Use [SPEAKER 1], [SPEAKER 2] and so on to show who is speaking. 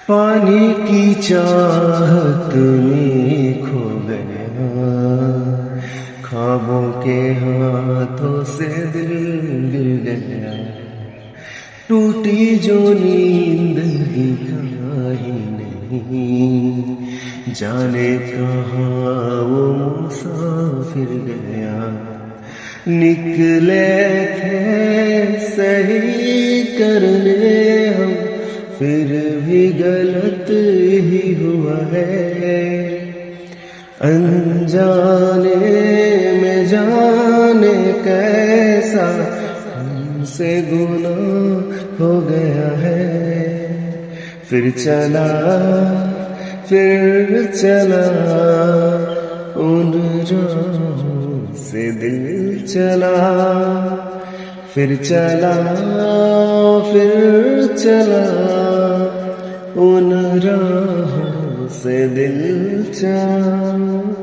[SPEAKER 1] पानी की चाहत में खो गया, ख्वाबों के हाथों से दिल गिर गया। टूटी जो नींद दिखा ही नहीं, जाने कहाँ वो मुसाफिर गया। निकले थे सही करने हम, फिर भी गलत ही हुआ है। अनजाने में जाने कैसा हमसे गुनाह हो गया है। फिर चला उन राहों से दिल चला। फिर चला उन राहों से दिल चला।